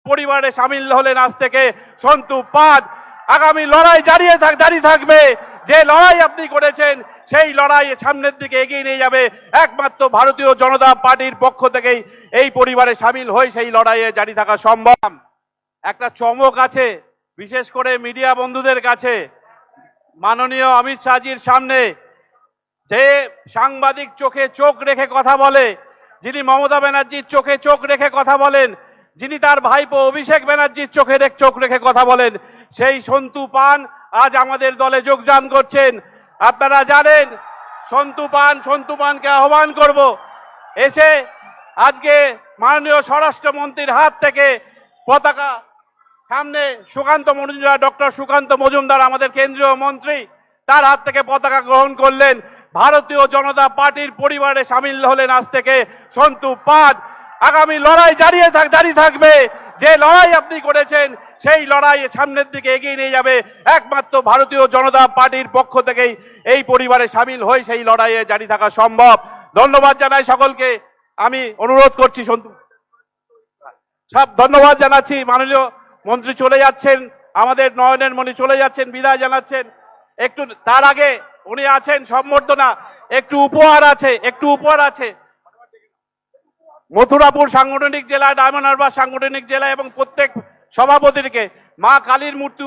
পরিবারে সামিল হলেন আজ থেকে সন্তু পাদ। আগামী লড়াই জারি থাকবে। যে লড়াই আপনি করেছেন সেই লড়াই সামনের দিকে এগিয়ে নিয়ে যাবে একমাত্র ভারতীয় জনতা পার্টির পক্ষ থেকেই। এই পরিবারে সামিল হয়ে সেই লড়াইয়ে জারি থাকা সম্ভব। একটা চমক আছে বিশেষ করে মিডিয়া বন্ধুদের কাছে। মাননীয় অমিত শাহজির সামনে যে সাংবাদিক চোখে চোখ রেখে কথা বলে, যিনি মমতা ব্যানার্জির চোখে চোখ রেখে কথা বলেন, যিনি তার ভাইপো অভিষেক ব্যানার্জির চোখে চোখ রেখে কথা বলেন, সেই সন্তু পান আজ আমাদের দলে যোগদান করছেন। আপনারা জানেন সন্তু পানকে আহ্বান করব এসে আজকে মাননীয় স্বরাষ্ট্রমন্ত্রীর হাত থেকে পতাকা সামনে ডক্টর সুকান্ত মজুমদার আমাদের কেন্দ্রীয় মন্ত্রী, তার হাত থেকে পতাকা গ্রহণ করলেন। ভারতীয় জনতা পার্টির পরিবারে সামিল হলেন আজ থেকে সন্তু পাদ। আগামী লড়াই জারি থাকবে। যে লড়াই আপনি করেছেন সেই লড়াই সামনের দিকে এগিয়ে নিয়ে যাবে একমাত্র ভারতীয় জনতা পার্টির পক্ষ থেকেই। এই পরিবারে সামিল হয়ে সেই লড়াইয়ে জারি থাকা সম্ভব। ধন্যবাদ জানাই সকলকে। আমি অনুরোধ করছি সব ধন্যবাদ জানাচ্ছি। মাননীয় মন্ত্রী চলে যাচ্ছেন, আমাদের নয়নের মণি চলে যাচ্ছেন, বিদায় জানাচ্ছেন। একটু তার আগে উনি আছেন সম্বর্ধনা, একটু উপহার আছে। মথুরাপুর সাংগঠনিক জেলা, ডায়মন্ড হারবার সাংগঠনিক জেলা এবং প্রত্যেক সভাপতিকে মা কালীর মূর্তি